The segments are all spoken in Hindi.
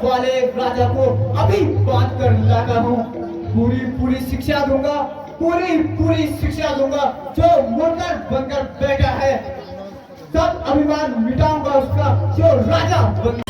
वाले राजा को अभी बात कर लाता हूँ। पूरी शिक्षा दूंगा, पूरी शिक्षा दूंगा। जो मुनकर बनकर बैठा है सब अभिमान मिटाऊंगा उसका, जो राजा बन।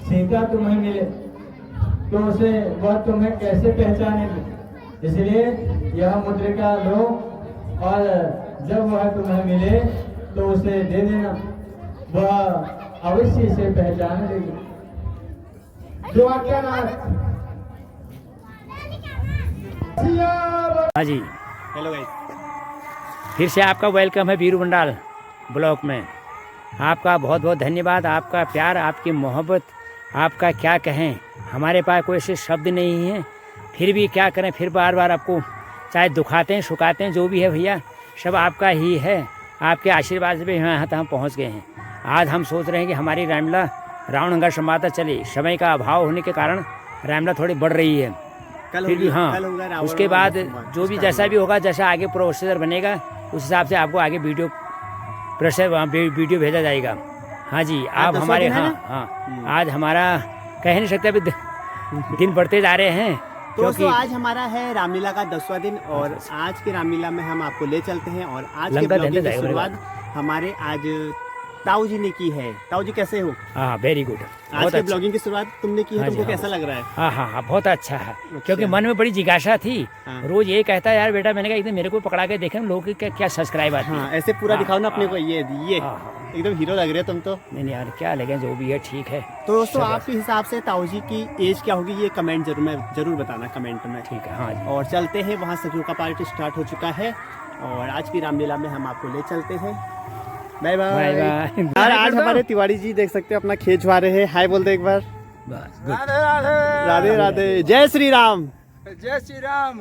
सीता तुम्हें मिले तो उसे वह तुम्हें कैसे पहचानेगी, इसलिए यह मुद्रिका लो और जब वह तुम्हें मिले तो उसे दे देना, वह अवश्य इसे पहचान लेगी। जो आज्ञानाथ। हाँ जी, हेलो गाइस, फिर से आपका वेलकम है वीरू बंडाल ब्लॉग में। आपका बहुत बहुत धन्यवाद, आपका प्यार, आपकी मोहब्बत, आपका क्या कहें, हमारे पास कोई ऐसे शब्द नहीं हैं। फिर भी क्या करें, फिर बार बार आपको चाहे दुखाते हैं सुखाते हैं, जो भी है भैया सब आपका ही है। आपके आशीर्वाद से भी यहाँ तक हम पहुँच गए हैं। आज हम सोच रहे हैं कि हमारी रामलीला रावण हंगार संवाद चले, समय का अभाव होने के कारण रामलीला थोड़ी बढ़ रही है। फिर भी हाँ, उसके बाद जो भी जैसा भी होगा, जैसा आगे प्रोसीजर बनेगा उस हिसाब से आपको आगे वीडियो भेजा जाएगा। हाँ जी, आप हमारे हाँ आज हमारा कह नहीं सकते, अभी दिन बढ़ते जा रहे हैं। तो आज हमारा है रामलीला का 10वां दिन और आज की रामलीला में हम आपको ले चलते हैं। और आज के ब्लॉगिंग की शुरुआत हमारे आज ताऊ जी ने की है। ताऊ जी कैसे हो? हाँ, वेरी गुड। आज के ब्लॉगिंग की शुरुआत तुमने की है, तुमको कैसा लग रहा है? हाँ, बहुत अच्छा है। क्योंकि मन में बड़ी जिज्ञासा थी। रोज ये कहता है यार बेटा, मैंने कहा एकदम मेरे को पकड़ा के देखें लोगों की क्या सब्सक्राइब आती है। ऐसे पूरा दिखाओ ना अपने को। ये एकदम हीरो लग रहे हो तुम तो। नहीं यार, क्या लगे, जो भी है ठीक है। तो दोस्तों, आपके हिसाब से ताऊ जी की एज क्या होगी, ये कमेंट जरूर बताना कमेंट में। ठीक है। हाँ, और चलते हैं, वहाँ सखियों का पार्टी स्टार्ट हो चुका है और आज की रामलीला में हम आपको ले चलते हैं। Bye bye. यार आज हमारे तिवारी जी देख सकते हो अपना खेत जुआ रहे हैं। हाय बोल दे एक बार। राधे राधे। जय श्री राम। जय श्री राम।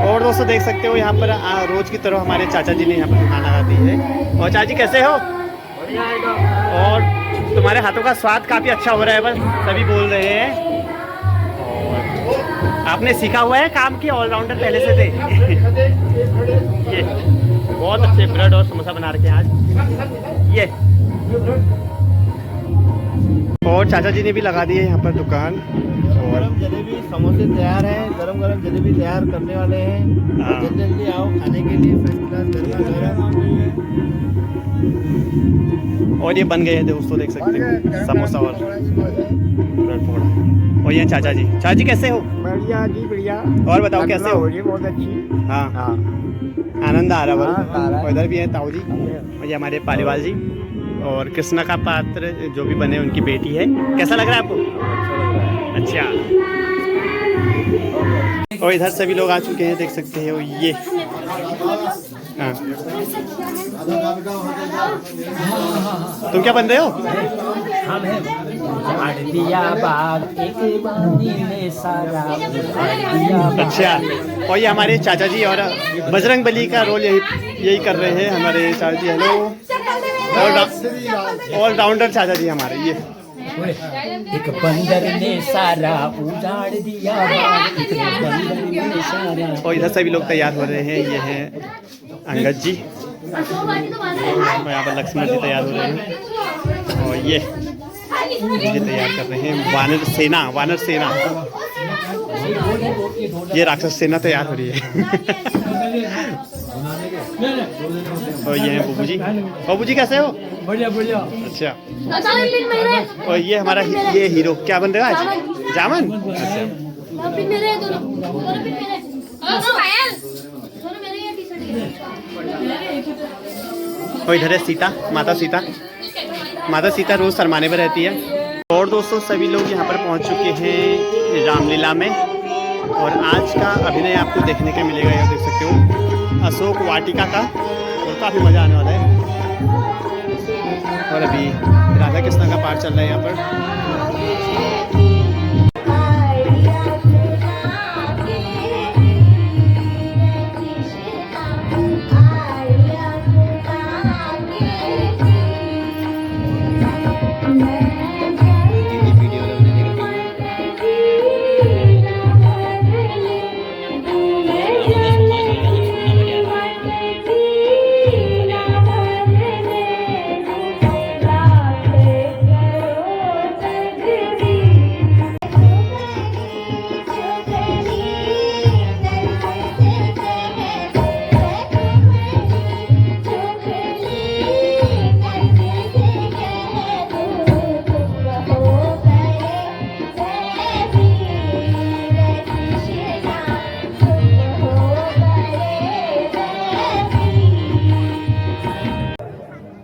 और दोस्तों देख सकते हो यहाँ पर रोज की तरह हमारे चाचा जी ने यहाँ पर दुकान लगा दी है। और चाचा जी कैसे हो? और तुम्हारे हाथों का स्वाद काफी अच्छा हो रहा है, बस सभी बोल रहे हैं। और आपने सीखा हुआ है काम की, ऑलराउंडर पहले से थे। ये बहुत अच्छे ब्रेड और समोसा बना रखे हैं आज ये। और चाचा जी ने भी लगा दी है यहाँ पर दुकान। और जलेबी समोसे तैयार हैं, गरम गरम जलेबी तैयार करने वाले हैं। जल्दी आओ खाने के लिए, फर्स्ट क्लास गरम। और ये बन गए हैं दोस्तों, देख सकते हैं समोसा और ब्रेड पकौड़ा। और ये चाचा जी कैसे हो? बढ़िया जी बढ़िया। और बताओ कैसे हो? बहुत अच्छी। हाँ, आनंद आ रहा है। और इधर भी है ताऊ जी और ये हमारे पालीवाल जी और कृष्णा का पात्र जो भी बने उनकी बेटी है। कैसा लग रहा है आपको? अच्छा। और इधर सभी लोग आ चुके हैं, देख सकते हो ये। हाँ, तुम क्या बन रहे हो? अच्छा। और ये हमारे चाचा जी और बजरंग बली का रोल यही कर रहे हैं हमारे चाचा जी। हेलो, ऑलराउंडर चाचा जी हमारे। ये एक बंदर ने सारा उजाड़ दिया। और इधर सभी लोग तैयार हो रहे हैं। ये हैं अंगद जी और यहाँ पर लक्ष्मण जी तैयार हो रहे हैं। और ये तैयार कर रहे हैं वानर सेना। ये राक्षस सेना तैयार हो रही है। और ये हैं बाबू जी कैसे हो? बढ़िया बढ़िया। अच्छा। और ये हमारा ये हीरो क्या बन रहा है आज? जामन। अच्छा। और इधर है सीता, माता सीता। माता सीता रोज़ सरमाने पर रहती है। और दोस्तों सभी लोग यहाँ पर पहुँच चुके हैं रामलीला में, और आज का अभिनय आपको देखने को मिलेगा। यह देख सकते हो अशोक वाटिका का, और काफ़ी मज़ा आने वाला है। और अभी राधा कृष्ण का पाठ चल रहा है यहाँ पर।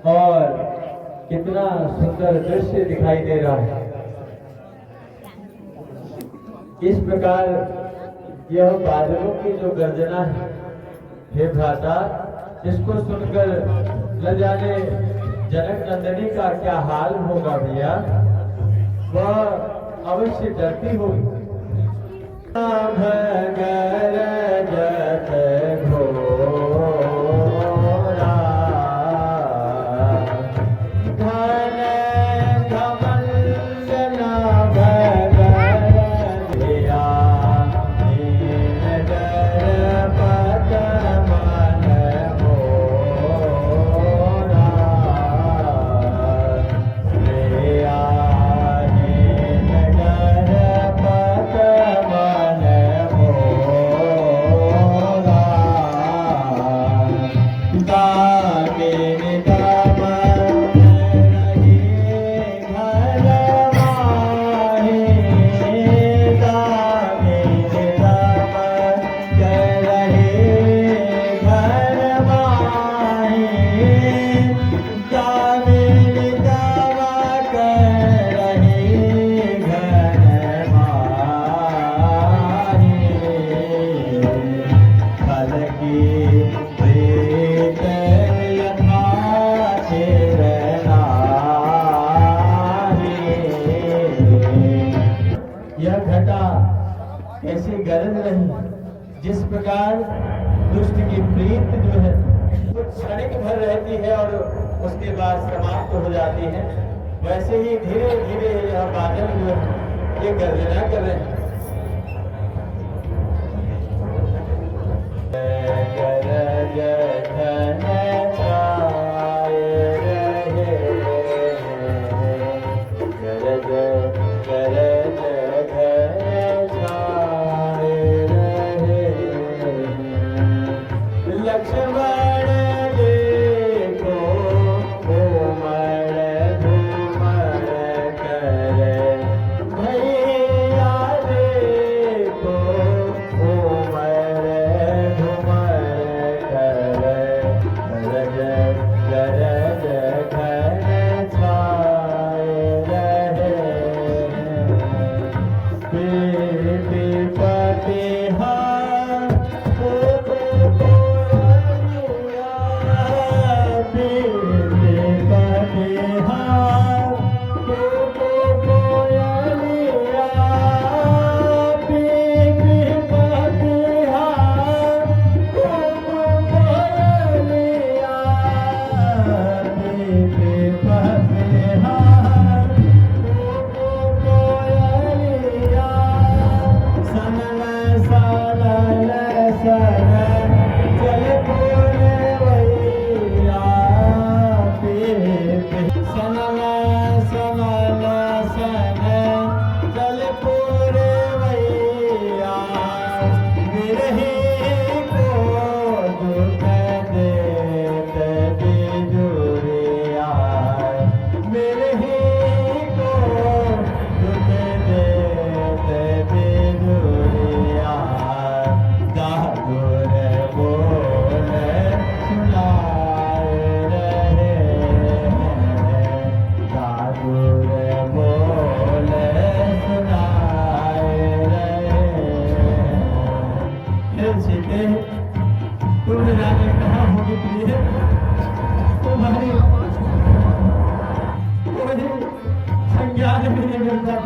और कितना सुंदर दृश्य दिखाई दे रहा है। इस प्रकार यह बादलों की जो गर्जना है, हे भ्राता, इसको सुनकर न जाने जनक नंदिनी का क्या हाल होगा भैया। वह अवश्य डरती होगी। यह घटा ऐसी गरज नहीं जिस प्रकार दुष्ट की प्रीत जो है वो क्षणिक भर रहती है और उसके बाद समाप्त हो जाती है, वैसे ही धीरे धीरे यह बादल जो है ये गर्जना कर रहे हैं।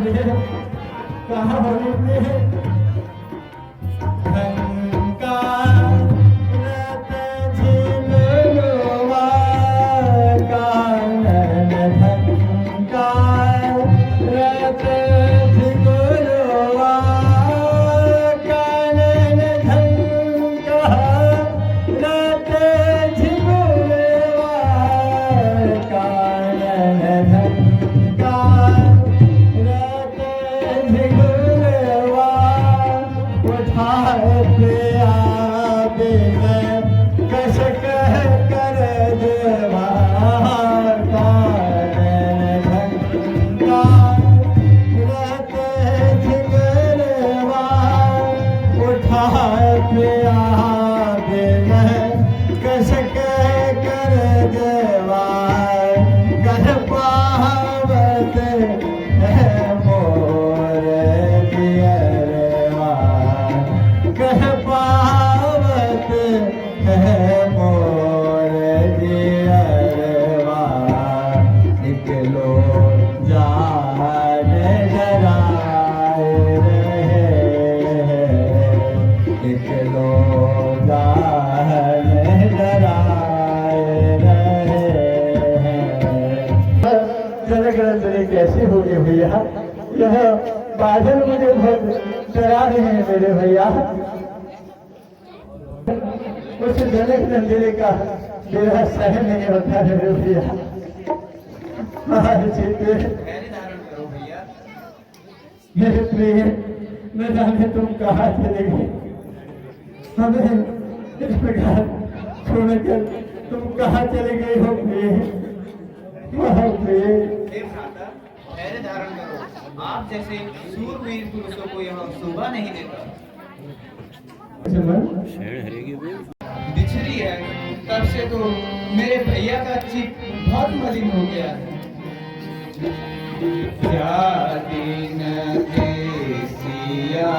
प्रिय कहाँ हो गई प्रिय कैसे हो गए भैया यह बादल मुझे बहुत डरा रहे हैं मेरे भैया उस जनक नंदिनी का मेरा सहन नहीं होता है मेरे भैया मेरे प्रिय न जाने तुम कहाँ चले गए हमें इस प्रकार छोड़कर तुम कहाँ चले गए हो प्रिय धैर्य धारण करो आप जैसे सूरवीर पुरुषों को यहाँ शोभा नहीं देता बिछड़ी है तब से तो मेरे भैया का चित बहुत मलिन हो गया है क्या दिन सिया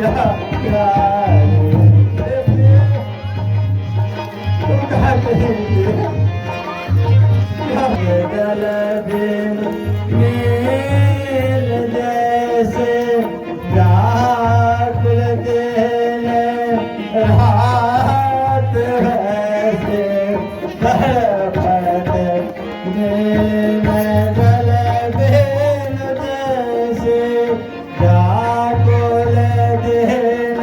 मेरा प्यार तुम कहाँ कहेंगे गल दिन मेरे जैसे व्याकुल दिल रात वैसे तड़पते मैं गल दिन जैसे व्याकुल दिल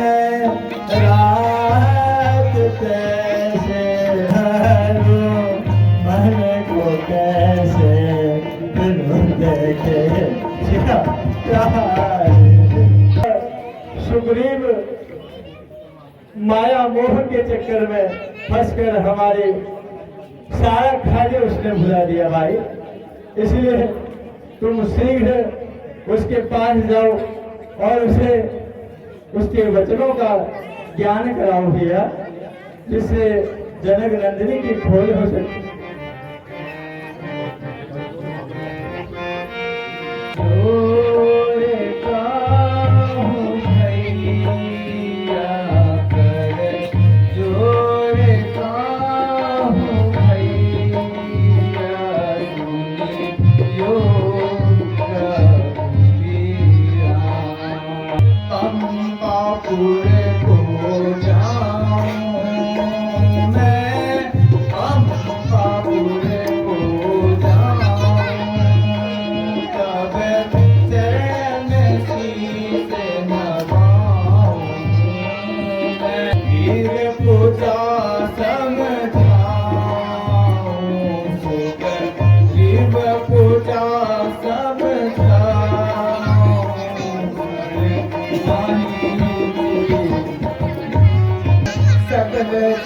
रात कैसे हरू मन को कैसे देखे सुग्रीव माया मोह के चक्कर में फंसकर हमारे सारा खाने उसने भुला दिया भाई। इसलिए तुम शीघ्र उसके पास जाओ और उसे उसके वचनों का ज्ञान कराओ भैया, जिससे जनक नंदिनी की खोज हो सके।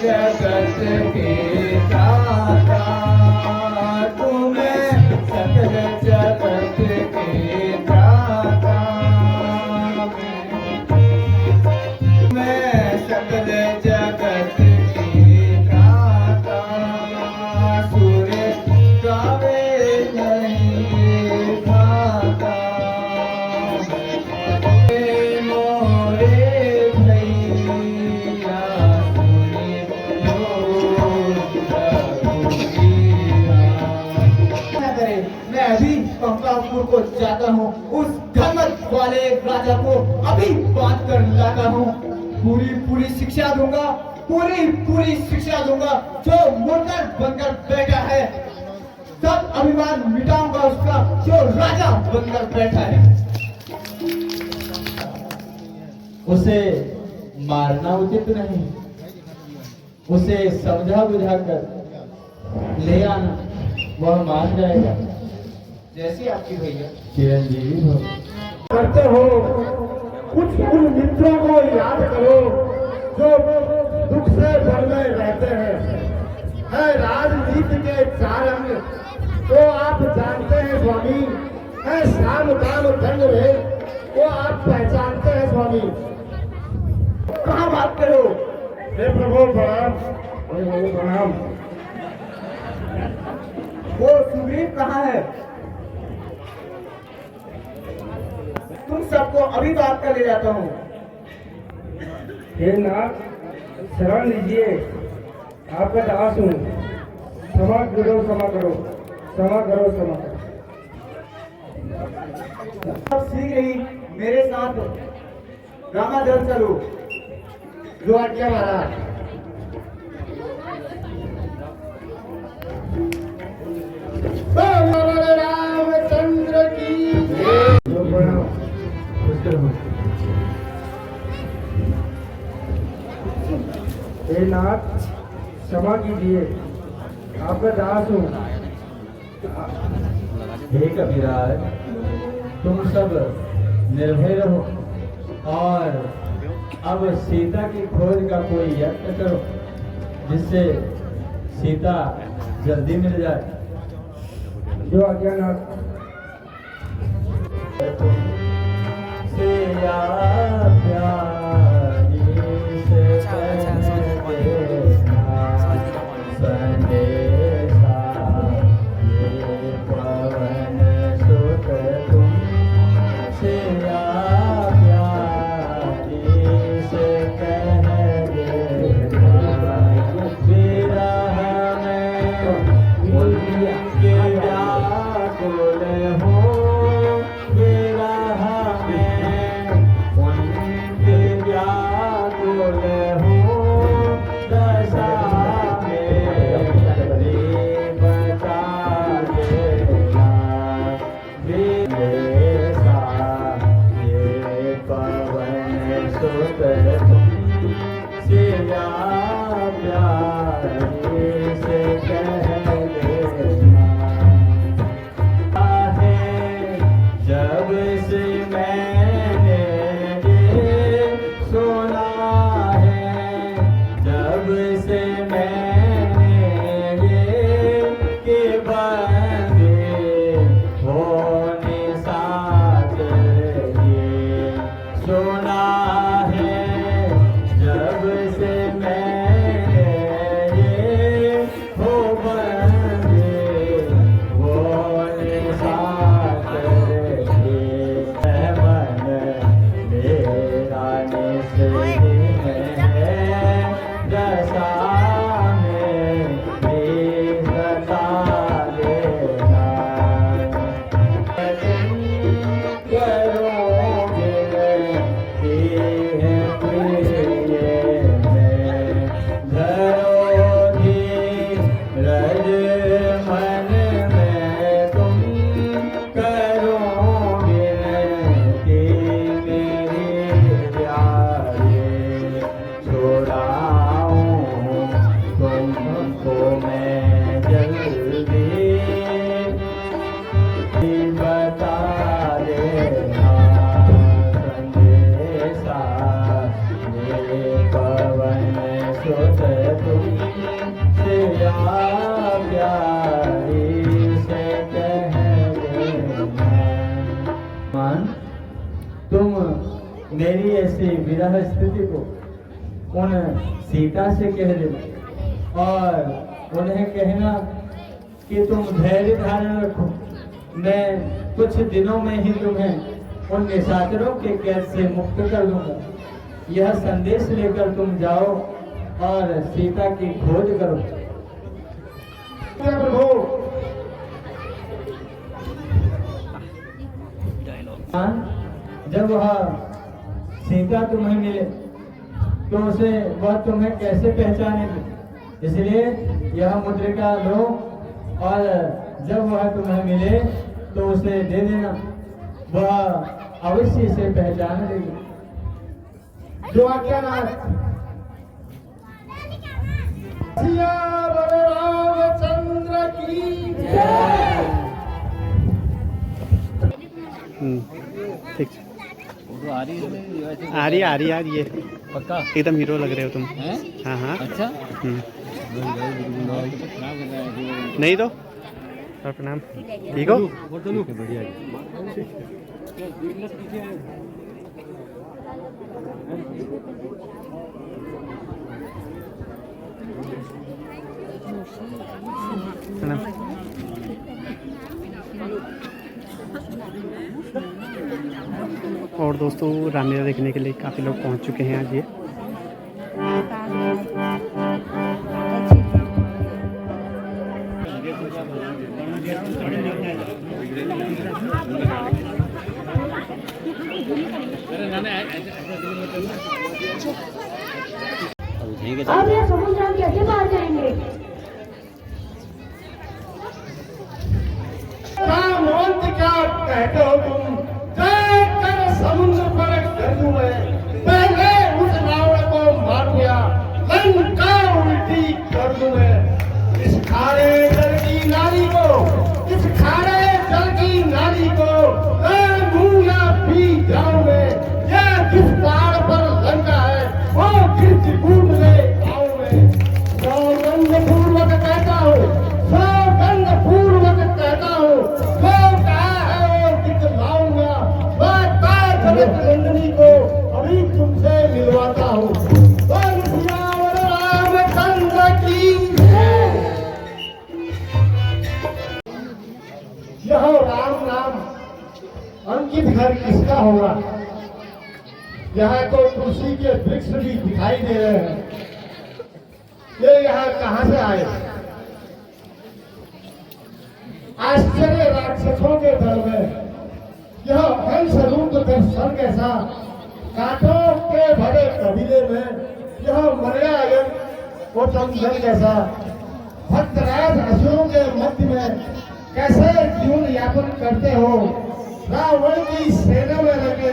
जगत के दाता तुम्हें सकल जगत के दाता मैं सकल जगत के दाता सुर गावे नहीं खाता मोरे मैं अभी पंपापुर को जाता हूँ, उस धर्मत वाले राजा को अभी बात कर लाता हूँ। पूरी शिक्षा दूंगा, पूरी शिक्षा दूंगा। जो मुनकर बनकर बैठा है सब अभिमान मिटाऊंगा उसका, जो राजा बनकर बैठा है। उसे मारना उचित नहीं, उसे समझा बुझाकर ले आना, वह मान जाएगा। जैसी आपकी भैया चिरंजीवी हो। करते हो कुछ उन मित्रों को याद करो जो दुख से भर में रहते हैं। है राजनीति के चार अंग तो आप जानते हैं स्वामी, है साम दाम दंड भेद वो आप पहचानते हैं स्वामी। कहाँ बात करो? हे प्रभु प्रणाम, हे प्रभु प्रणाम। वो सुग्रीव कहाँ है? तुम सबको अभी बात कर ले जाता हूँ। हे नाथ शरण लीजिए, आपका दास हूँ। क्षमा करो, क्षमा करो, क्षमा करो, क्षमा करो। अब शीघ्र ही मेरे साथ रामादल चलो। जो आज्ञा महाराज। रामचंद्र की हे नाथ क्षमा कीजिए, आपका दास हूँ। हे कबीराज तुम सब निर्भय रहो और अब सीता की खोज का कोई यत्न करो, जिससे सीता जल्दी मिल जाए। जो आज्ञानाथ। सुना है जब से मैंने ये हो बंदे वो निसात रहे मन मेरा निस्दिन है दशा में भी सता देना करोगे है प्रिय में धरोगी रज मन में तुम करोगे मेरी प्यारे छोड़ाऊं तुमको मैं जल्दी बता देना संदेशा ये पवन सुत तुम से प्यारी से कह देना मान तुम मेरी ऐसी विरह स्थिति को उन सीता से कह देना और उन्हें कहना कि तुम धैर्य धारण रखो, मैं कुछ दिनों में ही तुम्हें उन निशाचरों के कैद से मुक्त कर दूंगा। यह संदेश लेकर तुम जाओ और सीता की खोज करो। जब वह सीता तुम्हें मिले तो उसे वह तुम्हें कैसे पहचानेगी, इसलिए यह मुद्रिका लो और जब वह तुम्हें मिले तो उसे दे देना, वह अवश्य इसे पहचान लेगी। जो आज्ञानाथ सियावर रामचंद्र की जय। ठीक आ रही है आ रही यार ये पक्का एकदम हीरो लग रहे हो तुम। हैं? हाँ हाँ अच्छा नहीं तो और प्रणाम ठीक हो। बढ़िया प्रणाम। और दोस्तों रामलीला देखने के लिए काफ़ी लोग पहुंच चुके हैं आज ये। अब यह समुद्र हम कैसे पार करेंगे? रामवंत क्या कहते हो तुम? जाकर समुद्र पर गर्जू में पहले उस रावण को मार दिया, लंका उल्टी कर दूं मैं। इस खारे जल की नाली को, इस खारे जल की नाली को मुंह पी जाऊं मैं। यह जिस पहाड़ पर लंका है वो गिर कूद ले आऊं मैं। सौगंध पूर्वक कहता हूँ, सौगंध पूर्वक कहता हूँ, जो कहा है वो दिखलाऊंगा। मैं काजलत नंदिनी को अभी तुमसे मिलवाता हूँ। बोल सियावर रामचंद्र की जय। यह राम नाम अंकित घर किसका होगा? यहाँ तो तुलसी के वृक्ष भी दिखाई दे रहे हैं। ये यहाँ कहाँ से आए? आश्चर्य राक्षसों के दल में यह हंस रूप दर्शन कैसा? कांटों के भरे कबीले में यह मर्यादन वो चंदन कैसा? भक्तराज असुरों के मध्य में कैसे जीवन यापन करते हो? रावण की सेना में लगे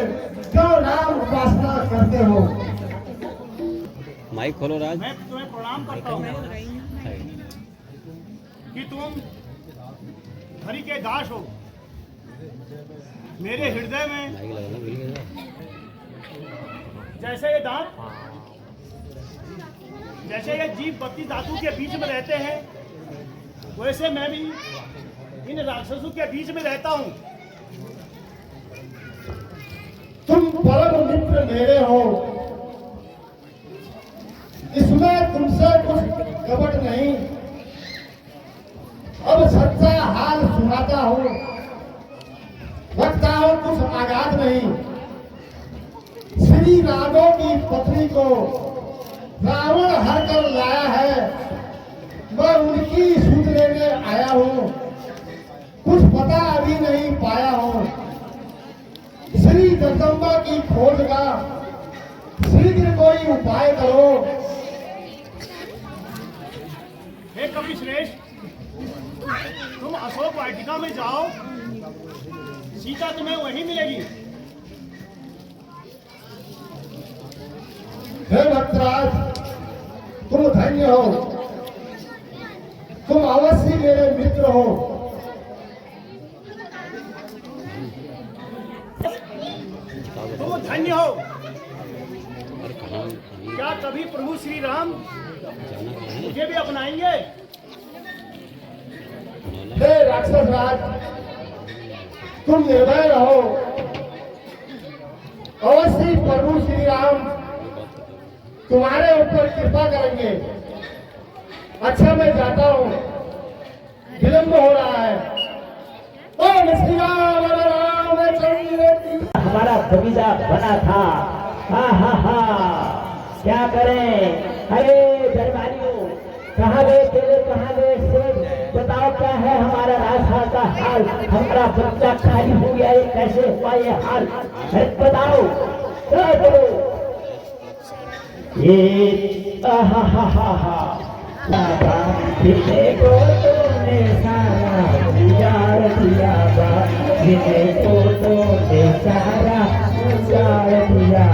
जो नाम उपासना करते हो। माइक खोलो राज। मैं तुम्हें प्रणाम करता हूँ कि तुम हरि के दास हो। मेरे हृदय में जैसे ये दांत, जैसे ये जीव 32 धातु के बीच में रहते हैं, वैसे मैं भी इन राक्षसों के बीच में रहता हूँ। तुम परम पुत्र मेरे हो, इसमें तुमसे कुछ कपट नहीं। अब सच्चा हाल सुनाता हूँ, रखता हूँ कुछ आगाज नहीं। श्री रामों की पत्नी को रावण हर कर लाया है, मैं उनकी सूद लेने आया हूँ, कुछ पता अभी नहीं पाया हूँ। श्री जगदम्बा की खोज का शीघ्र कोई उपाय करो। हे कपिश्रेष्ठ, तुम अशोक वाटिका में जाओ, सीता तुम्हें वहीं मिलेगी। हे भक्तराज, तुम धन्य हो, तुम अवश्य मेरे मित्र हो। तुम धन्य हो। क्या कभी प्रभु श्री राम मुझे भी अपनाएंगे? हे राक्षस राज, तुम निर्भय रहो, अवश्य प्रभु श्री राम तुम्हारे ऊपर कृपा करेंगे। अच्छा मैं जाता हूँ, विलंब हो रहा है। ओम श्री रामचंद्र की। हमारा बगीचा बना था। क्या करें? अरे दरबारियों, कहाँ गए तेरे, कहाँ गए सेठ? बताओ क्या है हमारा रास्ता का हाल? हमारा बच्चा खाली हो गया, ये कैसे हुआ ये हाल? अरे बताओ क्या करो? ये को तूने सारा उजाड़ दिया, को तूने सारा उजाड़ दिया,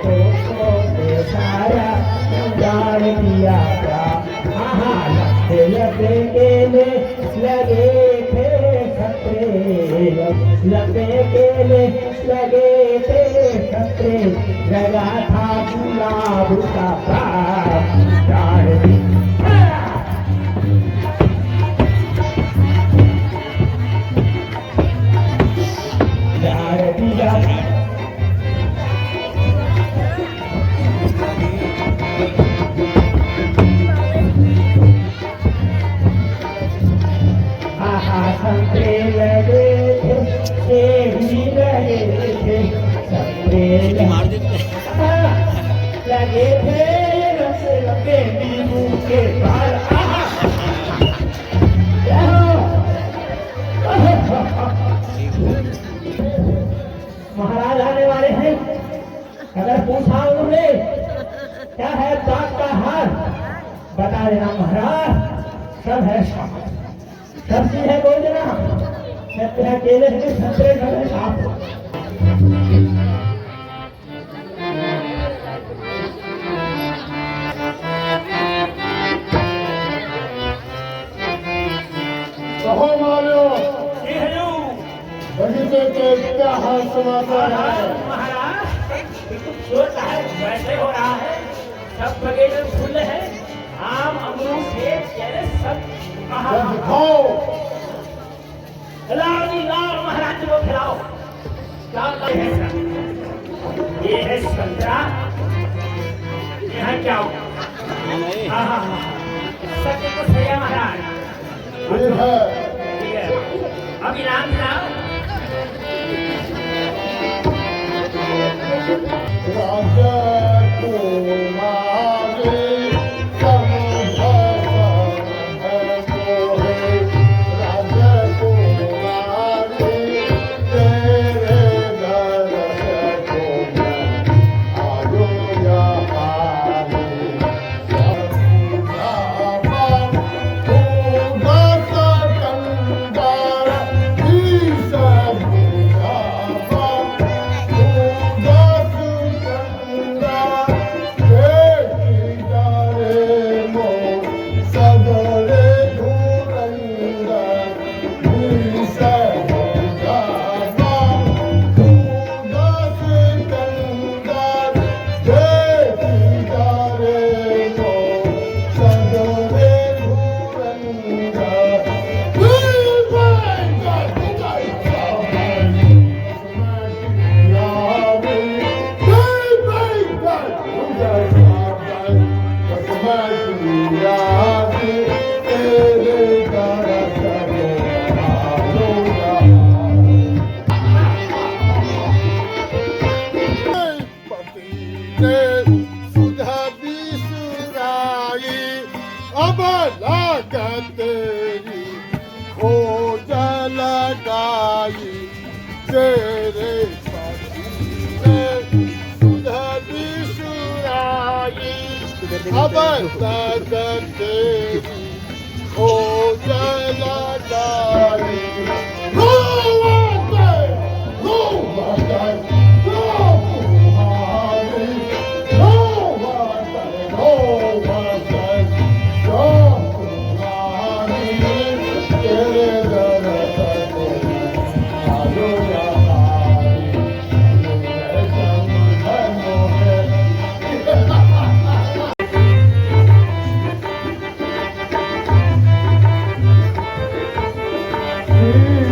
को तूने सारा उजाड़ दिया। लगे केले लगे थे खतरे, लगे केले लगे थे खतरे, लगा था गुलाब का बाग उजाड़ दिया। संतरे लगे थे, सेब भी लगे थे, संतरे लगे थे, रस लगे नींबू के बाल। महाराज आने वाले हैं, अगर पूछा उन्होंने क्या है बात का हाल, बता देना महाराज। सब है सब चीज है, बोल देना। सत्य है, केले है, संतरे है, साफ। कहो मारो, बगीचे के क्या हाल समाचार है? महाराज जो चाहे वैसे हो रहा है, सब बगीचे फूल है, आम अमरूद सेब केले सब। दिखाओ, खिलाओ जी, लाओ महाराज को खिलाओ। ये है संतरा, यहाँ क्या हो? सत्य को सही है महाराज। ठीक है, ठीक है, अब इनाम खिलाओ। राजा कुमारी से सुधा बिसुराई अब लागत तेरी खोज लगाई तेरे पति से सुधा बिसुराई अब लागत तेरी खोज लगाई श्री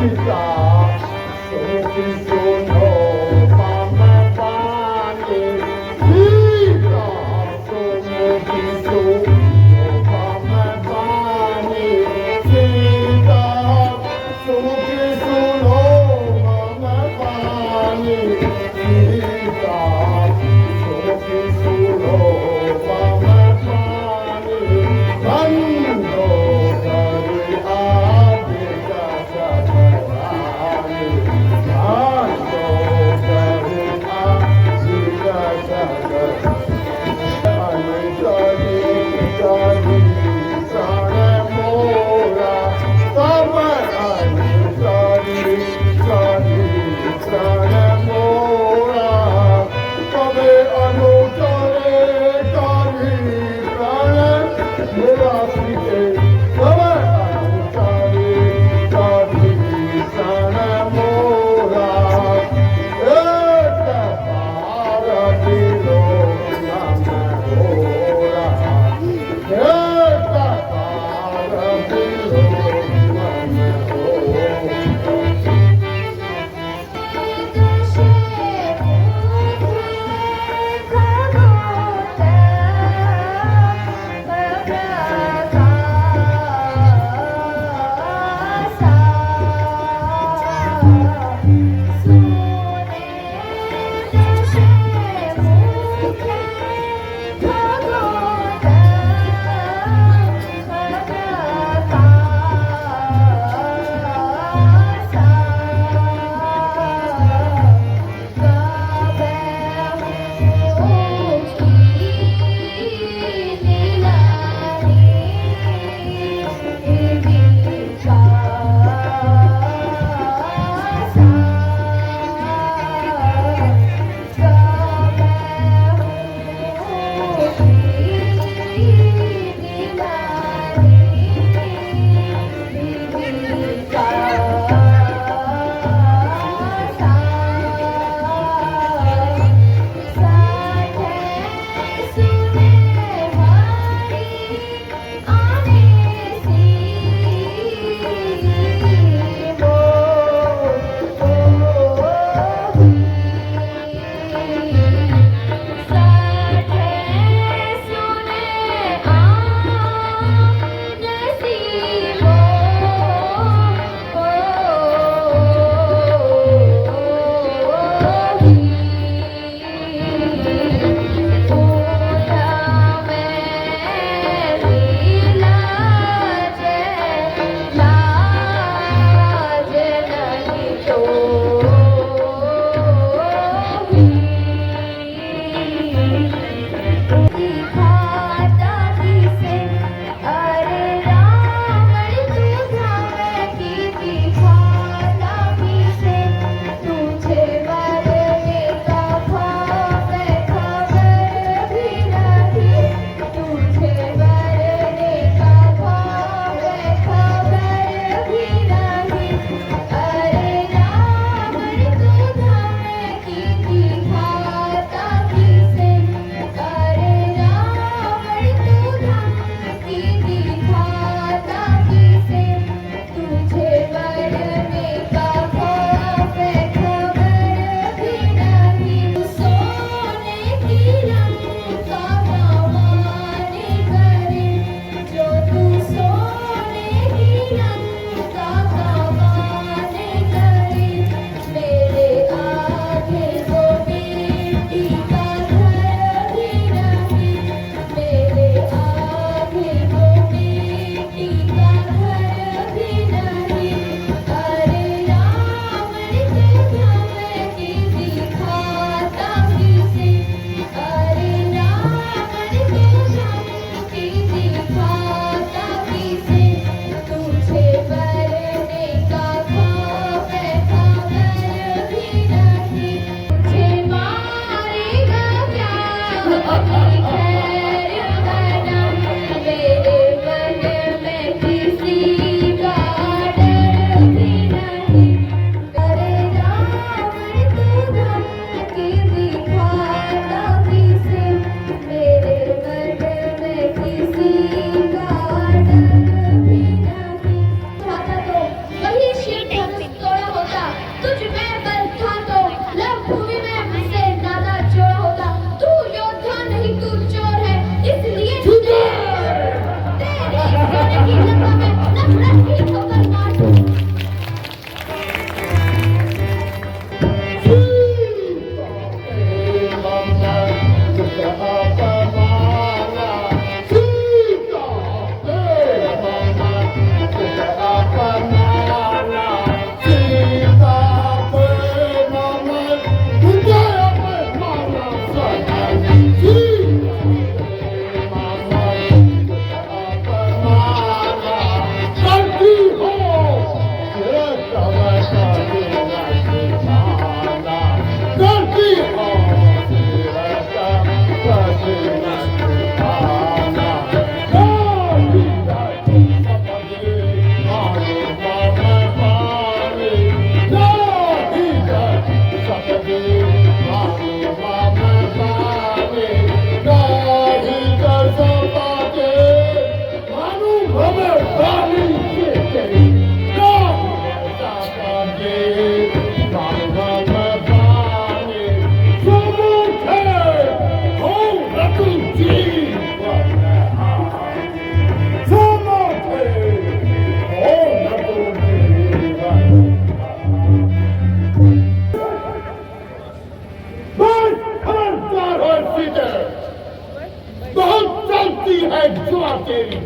जुआ तेरी,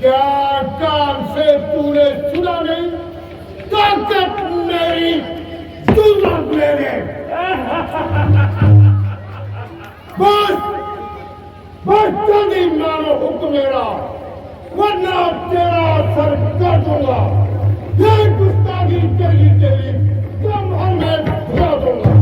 क्या कान से तूने सुना नहीं? ताकत मेरी, जुल्म मेरे। बस जल्दी मानो हुक्म मेरा, वरना तेरा सर कर दूंगा। ये गुस्ताखी तेरी दम भर में भुला दूंगा।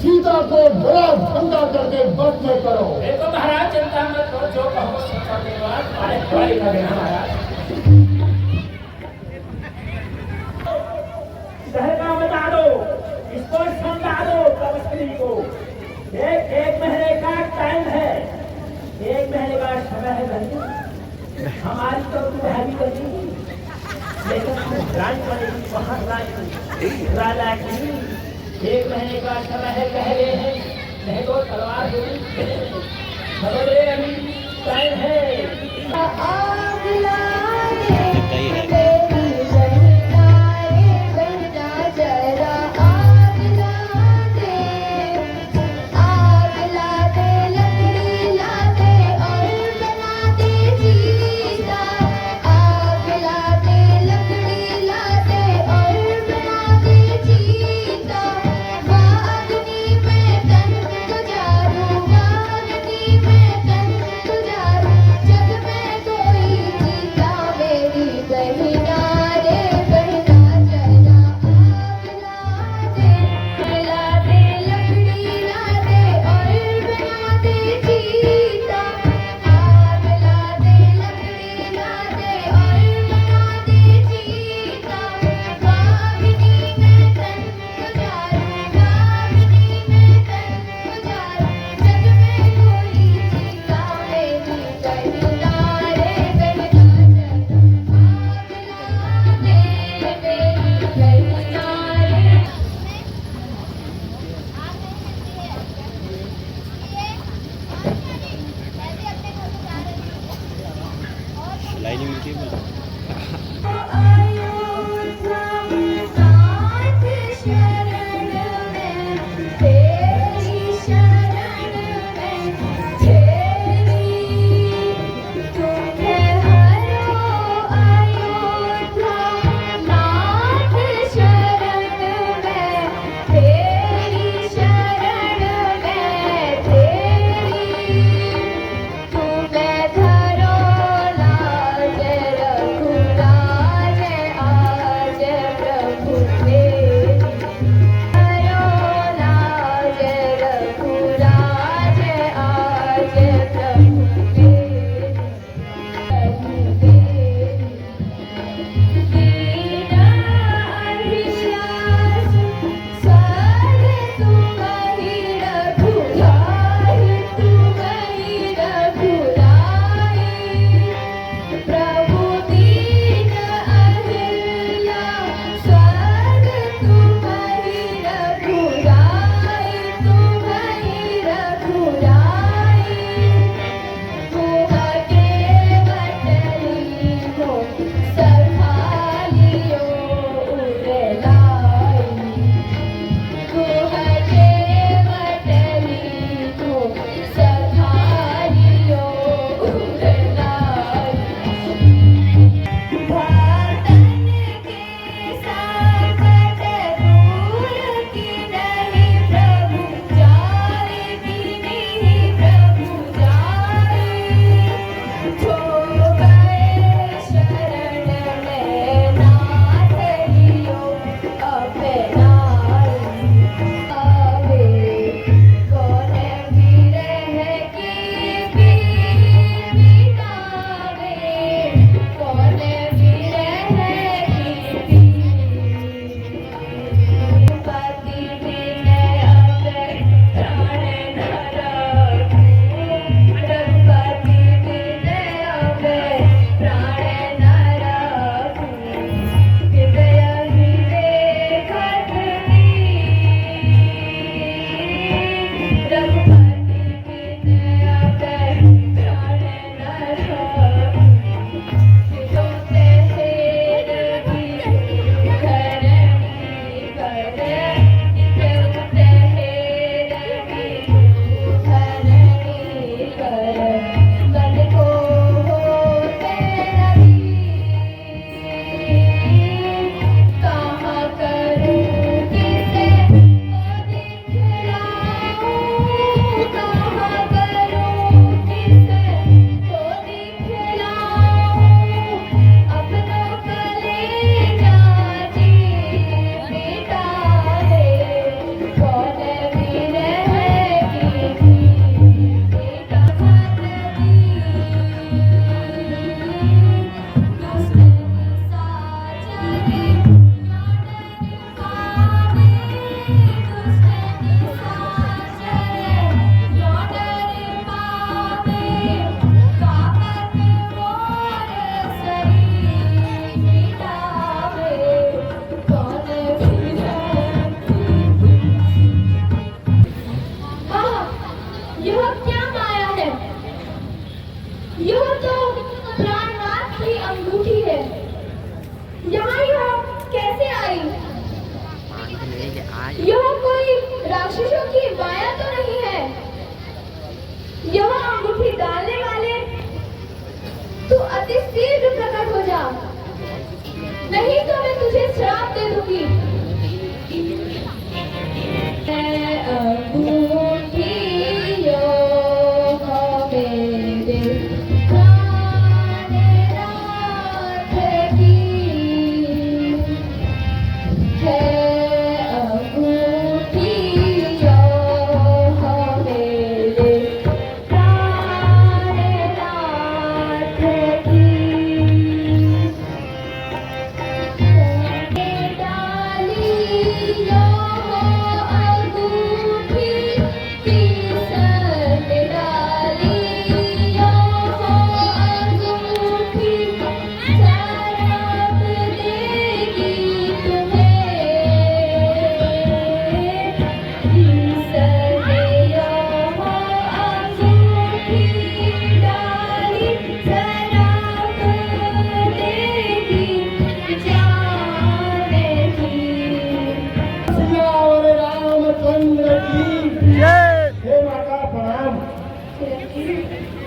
सीता को बड़ा ठंडा करके बस में करो। देखो महाराज चिंता मत करो, जो कहो सीता के बाद हमारे हवाई का देना महाराज। शहर का बता दो, इसको समझा दो तपस्वी को। एक महीने का टाइम है, एक महीने का समय है बहनी। हमारी तो तुम्हारी बनी, लेकिन रानी बनेगी वहाँ राजा की। एक महीने का समय है, पहले है, नहीं तो तलवार होगी। अभी टाइम है। आग लागे तेरी बहिना रे बहिना जरा आग लागे, आग लागे लकड़ी लागे और बना दे जीता। आग लागे लकड़ी लागे और बना दे जीता। वागनी में तन गुजारूं, वागनी में तन गुजारूं, जग में कोई जीता मेरी बहिना रे बहिना जरा आग लागे लकड़ी लागे और बना दे जीता। आग लागे लकड़ी लागे और बना दे जीता। वागनी में तन गुजारूं, वागनी में तन गुजारूं, जग में कोई जीता मेरी बहिना रे बहिना जरा आग लागे मेरी बहिना रे। सिलाई नहीं मिलती है। नाथ शरण में तेरी शरण में तेरी, तुम्हें हरो अयोध्या। नाथ शरण में तेरी शरण में तेरी, तुम्हें धरो लाज रखो। शीघ्र प्रकट हो जा, नहीं तो मैं तुझे श्राप दे दूंगी।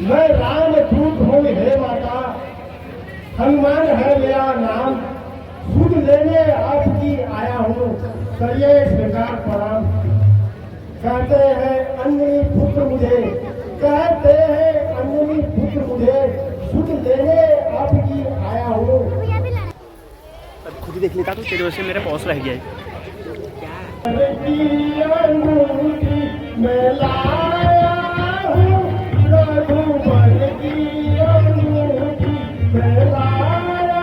मैं रामदूत हूँ हे माता, हनुमान है मेरा नाम, सुध लेने आपकी आया हूँ, करिए स्वीकार प्रणाम। कहते हैं अन्नी पुत्र मुझे, कहते हैं अन्नी पुत्र मुझे, सुध लेने आपकी आया हूँ। अब खुद ही देख लेता तो तेरे वजह से मेरा पॉज रह गया है। मैं लाया हूँ रघुवर की अंगूठी, मैं लाया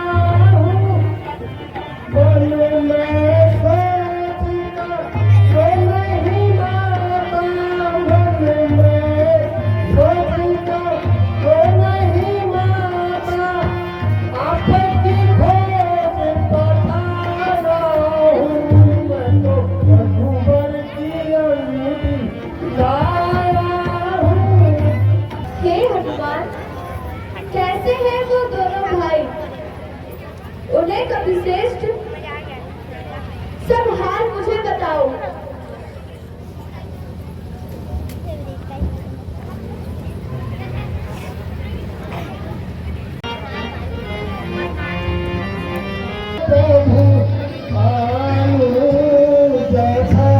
हूँ मन में सोचता जो नहीं माता, मन में सोचता जो नहीं माता, आपकी खोज पता हूँ मैं तो रघुवर की अंगूठी लाया हूँ। हे हनुमान, कैसे हैं वो दोनों भाई? उन्हें कभी श्रेष्ठ सब हाल मुझे बताओ। प्रभु आनु जैसा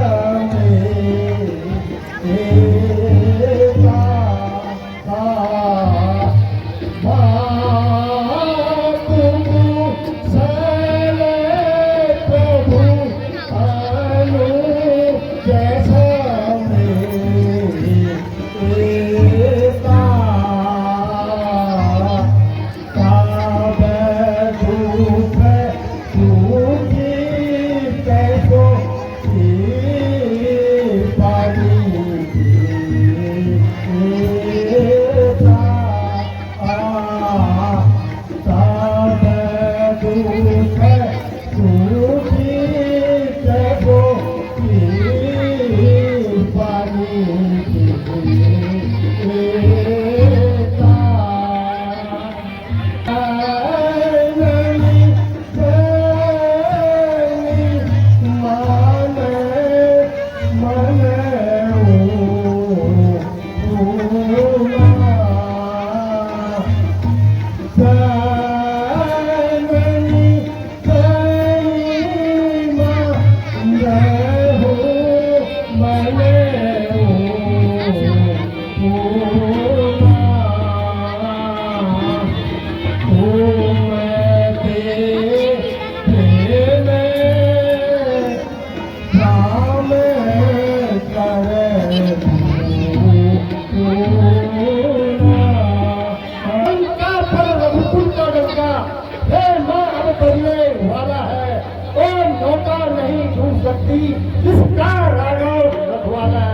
जिसका राघव रखवाला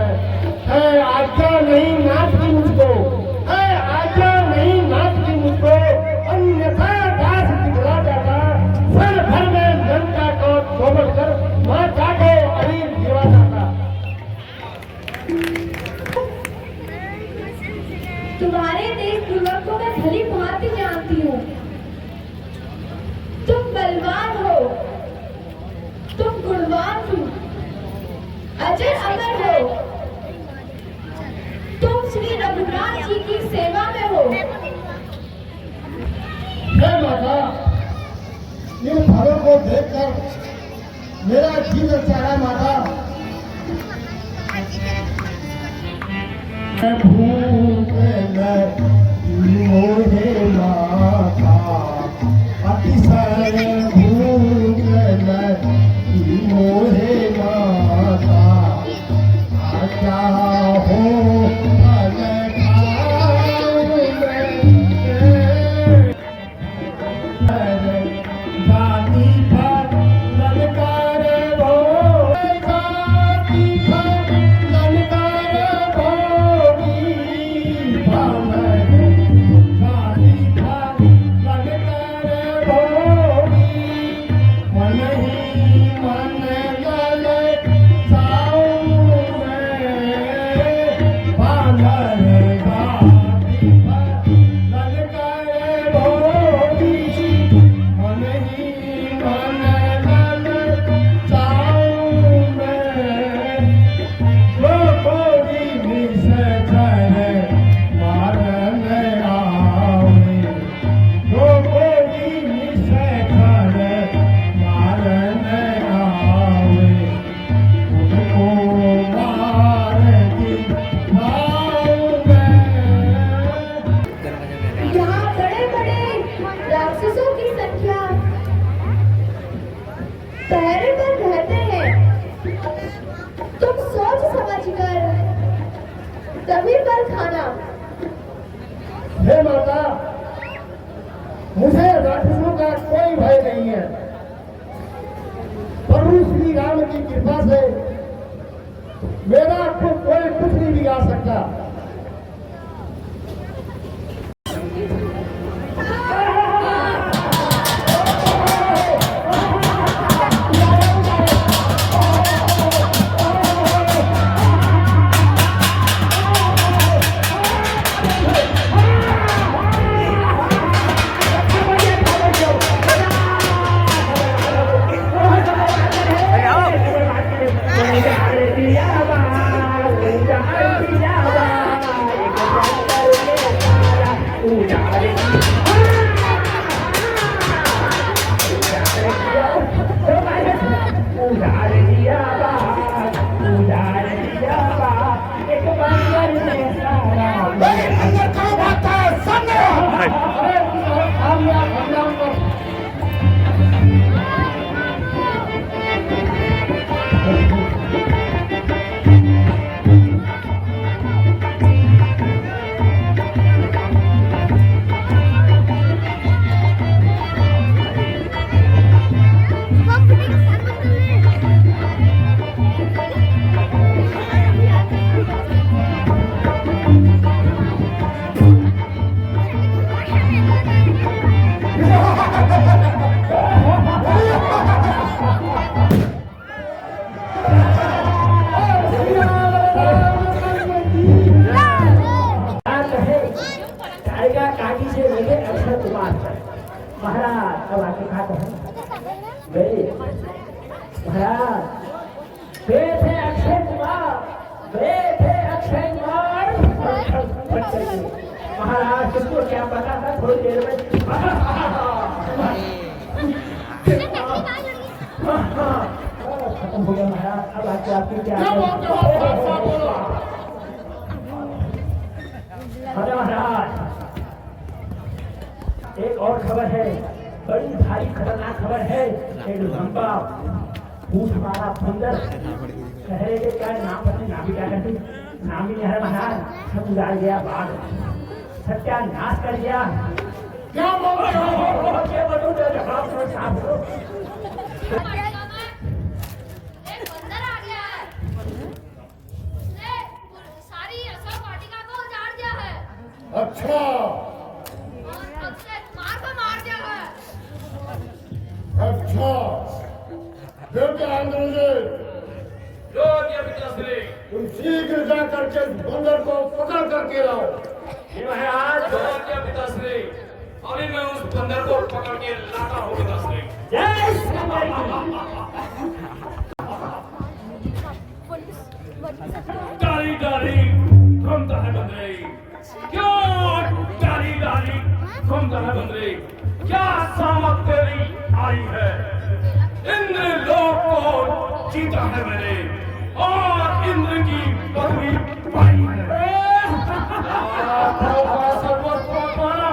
है आज्ञा नहीं नाचती मुझको, है आज्ञा नहीं नाचती मुझको, अन्यथा दास दिखला जाता, सर भर में जनता को सोबत कर माता को अरीब गिरा जाता। तुम्हारे देश ध्रुव को मैं भली भांति जानती हूँ। तुम बलवान हो, तुम गुणवान हो, अजर अमर हो, तुम श्री रघुनाथ जी की सेवा में हो। भरों को देखकर मेरा जी ललचाया माता। मैं भूख मोहे माता, अतिशय भूख मोहे माता, आजा हो हे माता, मुझे राक्षसों का कोई भय नहीं है। प्रभु श्री राम की कृपा से मेरा कोई कुछ नहीं बिगाड़ सकता। महाराज अब आके खाते हैं महाराज वे थे अक्षय कुमार महाराज तुमको क्या पता था थोड़ी देर में खत्म हो गया महाराज। अब आके आपकी क्या महाराज एक और खबर है, बड़ी भारी खतरनाक खबर है। एक लंबा पूछ हमारा बंदर कह रहे थे क्या नाम पता नाम भी क्या कहती नाम ही नहीं है महाराज। सब उजाड़ गया बाढ़ सत्यानाश कर गया। क्या बोल रहे हो? जवाब दो साहब। एक बंदर आ गया है, उसने सारी असम वाटिका को उजाड़ दिया है। अच्छा अच्छा, फिर क्या अंग्रेज तुम शीघ्र जा करके बंदर को पकड़ करके लाओ। महाराज अभी मैं उस बंदर को पकड़ के लाता हूँ पिताश्री। डाली डाली थमता है बंदरे, क्यों डाली डाली सुनता है बंदरे, क्या सामत तेरी आई है। इंद्र लोक को जीता है मैंने और इंद्र की पदवी पाई है। लाखों का सर्वस्व मत वाला,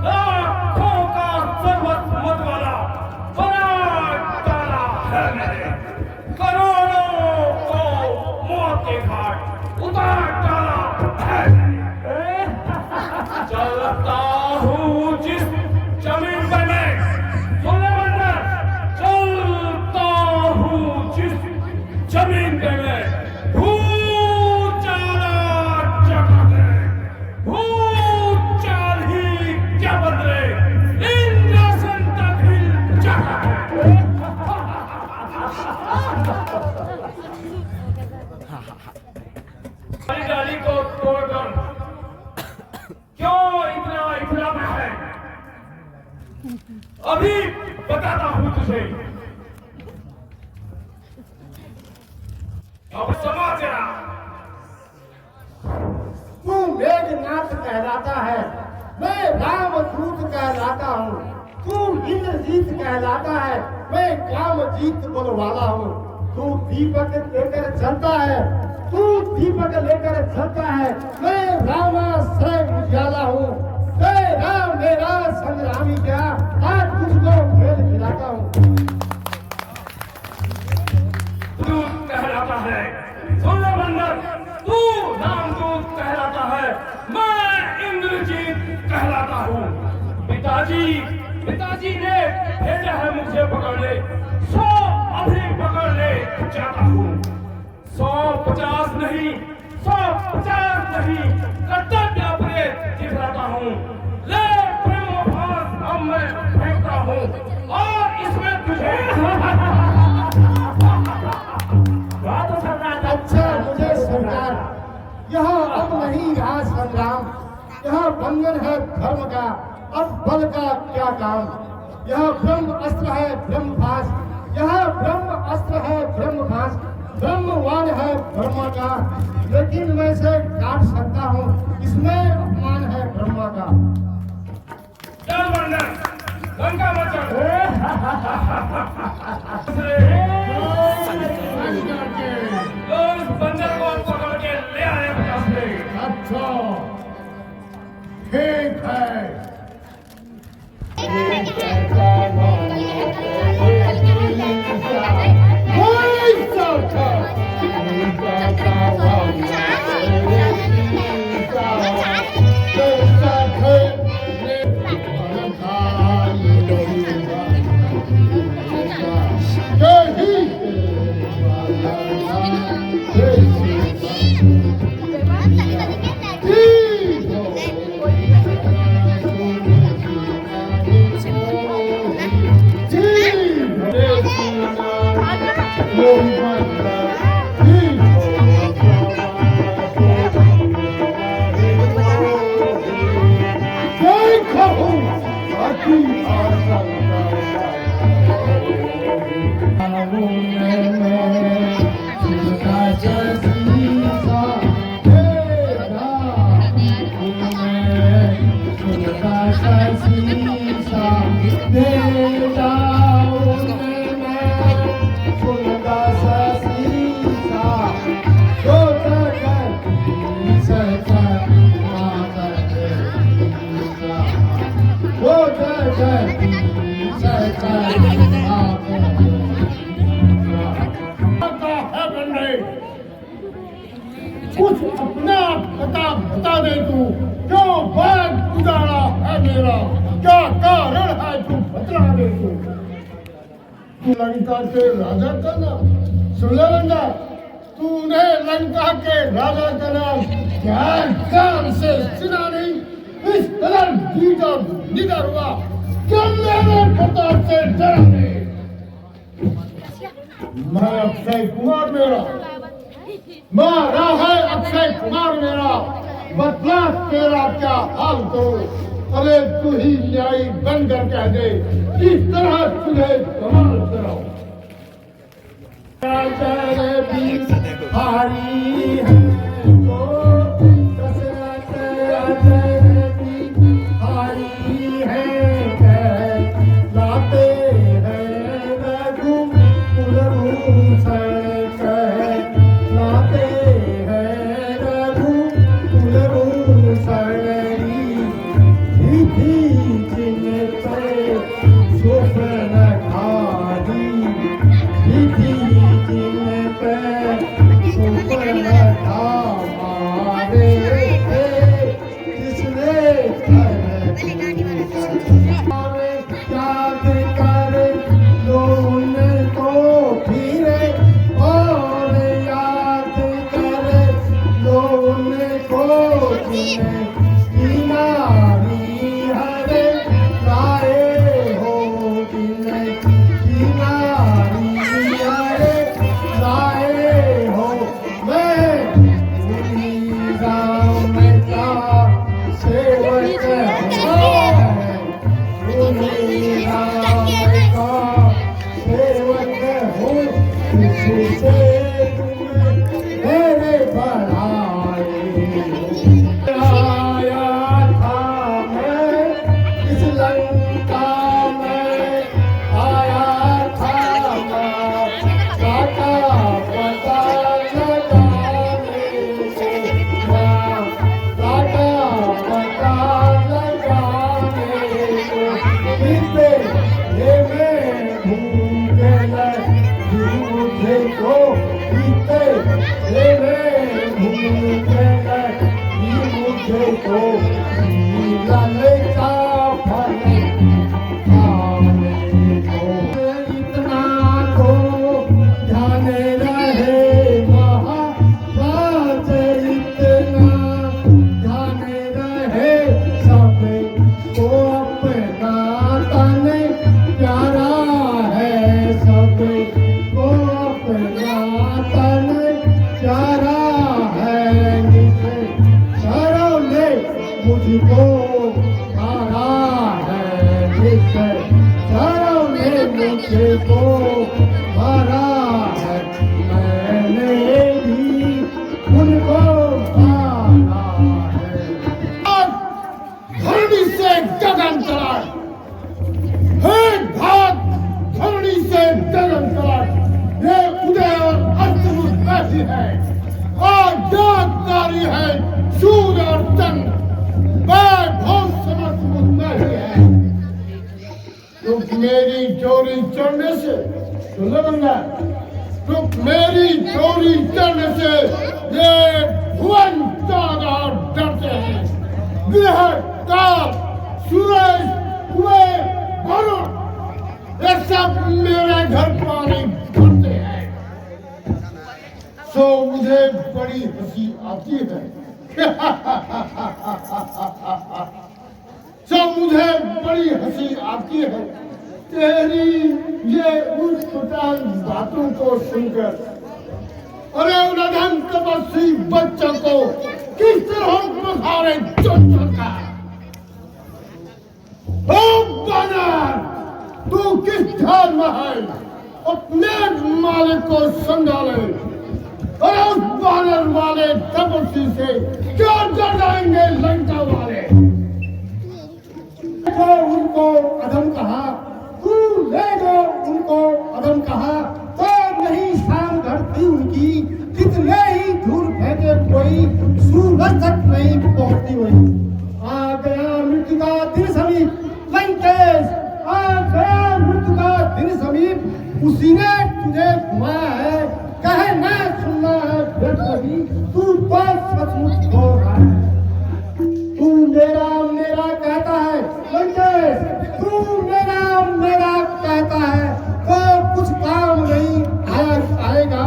लाखों का सर्वस्व मत वाला बना डाला है मैंने। करोड़ों को मौत के घाट उतार डाला है मैंने। चलता हूँ जिस जमीन पे मैं, सुने बंदर, चलता हूँ जिस जमीन पे मैं, भूचाला जगह है, भूचाल ही क्या बदले, इंद्रासन तक हिल जगह है। डाली को तोड़कर क्यों इतना इतना है, अभी बताता हूं तुझे। अब समझ जरा। तू मेघनाथ कहलाता है, मैं रामदूत कहलाता हूँ। तू इंद्रजीत कहलाता है, मैं कामजीत बोलवाला हूँ। तू दीपक लेकर चलता है, तू दीपक लेकर चलता है, मैं रामाश्रय उजाला हूँ। तेरा मेरा संग्रामी क्या, आज तुझको खेल खिलाता हूँ। दूत कहलाता है, सुन ले बंदर, तू रामदूत कहलाता है, मैं इंद्रजीत कहलाता हूँ। पिताजी ने भेजा है मुझे पकड़ने, 100 अभी पकड़ने जाता हूँ। 150 नहीं, 150 नहीं, कर्तव्य अपने दिखलाता हूँ। ले ब्रह्मभास अब मैं फेंकता हूँ और इसमें तुझे अच्छा मुझे सरकार, यहाँ अब नहीं रहा संग्राम, यहाँ बंधन है धर्म का, अब बल का क्या काम। यहाँ ब्रह्म अस्त्र है ब्रह्मभास, यहाँ ब्रह्म अस्त्र है ब्रह्मभास, ब्रह्मवान है ब्रह्मा का, लेकिन मैं इसे काट सकता हूँ, इसमें अपमान है ब्रह्मा का। चल बंदर, लंका मत चढ़। उस बंदर को पकड़ के ले आए पास में। अच्छा ठीक है। कुछ अपना बता दे तू, क्यों बाग उजाड़ा है मेरा, क्या कारण है तू बतला दे तू। लंका के राजा का नाम सुन ले बंदा, तूने लंका के राजा का नाम क्या काम से सुना नहीं, इस कदर निडर हुआ क्या मेरे प्रताप से डरा नहीं। मैं अक्षय कुमार मेरा, मारा है अक्षय कुमार मेरा, बदला तेरा क्या हाल तो, अरे तू ही न्यायी बनकर कह दे, इस तरह तुझे कमाल कराओ। हारी हमको कसरत हारी मुझको मारा है बेचारों ने मुझको मारा है, मैंने भी उनको मारा है। और धरणी से गगन तलाश, हे भाग धरणी से गगन तलाश, ये उदय और अस्त बैठी है और जागकारी है सूर्य और चंद्र, मैं बहुत समझ नहीं है। तो मेरी चोरी चढ़ने से सुन लो बंदा, तो मेरी चोरी चढ़ने से ये भुवन जागा और डरते हैं। ग्रह काल सूरज कुएं वरुण ये सब मेरे घर पानी भरते हैं। सो मुझे बड़ी हंसी आती है सो मुझे बड़ी हंसी आती है तेरी ये उठपटांग बातों को सुनकर। अरे उन अधम तपस्वी बच्चों को किस तरह बखारे चोट का। ओ बानर, तू किस ध्यान में है, अपने मालिक को संभाले और उस बानर वाले तपस्वी से क्या डर जाएंगे लंका वाले। तो उनको अधम कहा, तू ले जो उनको अधम कहा, तो नहीं शाम घटती उनकी, कितने ही दूर फेंके कोई सूरज तक नहीं पहुंचती हुई। आ गया मृत्यु का दिन समीप लंकेश, आ गया मृत्यु का दिन समीप, उसी ने तुझे घुमाया है, कहे न सुनना है फिर कभी, तू तो सचमुच हो रहा है। तू मेरा मेरा कहता है लंकेश, तू मेरा मेरा कहता है, तो कुछ काम नहीं आएगा,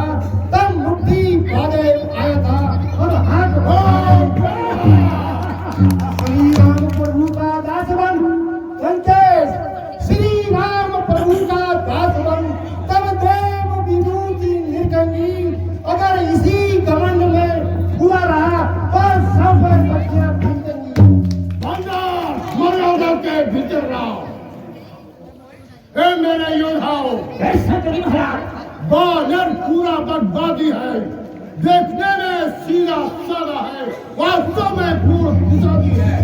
तब मुट्ठी बांधे आया था और हाथ श्री राम प्रभु का दास बन लंकेश, श्री राम प्रभु का दास बन, तब देव विभूति निर्गंगी, अगर इसी घमंड में हुआ रहा तो सब बच्चियां भीगेंगी। मर्यादा के भीतर रहो, हे मेरे योद्धाओ। बानर पूरा बर्बादी है, देखने में सीधा साधा है, वास्तव में पूर्ण गुजारी है।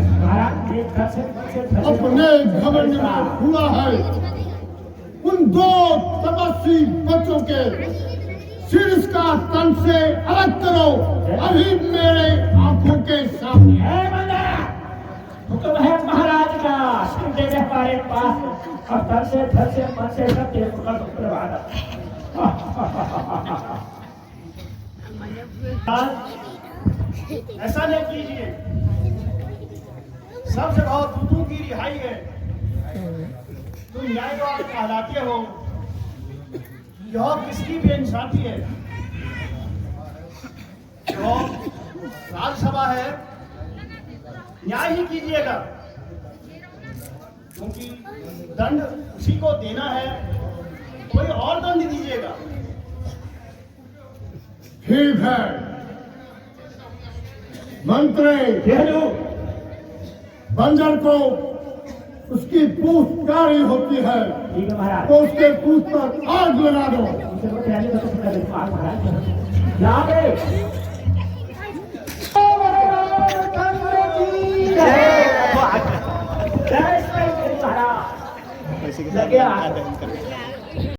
अपने घमंड में हुआ है। उन दो तपस्वी बच्चों के सिर का तन से अलग करो, अभी मेरे आंखों के सामने। हुक्म है महाराज का, सिर दे दे हमारे पास, अब धन से मन से सब तेरे को प्रभात। ऐसा नहीं कीजिए, सब जगह दूतों की रिहाई है, तुम न्यायवाद कहलाते हो, यह किसकी बेइंसाफी है। तो राज्यसभा है, न्याय ही कीजिएगा, क्योंकि दंड उसी को देना है, कोई और दंड दीजिएगा। ठीक है मंत्री, बंदर को उसकी पूछ प्यारी होती है, तो उसके पूछ पर आग लगा दो। लगे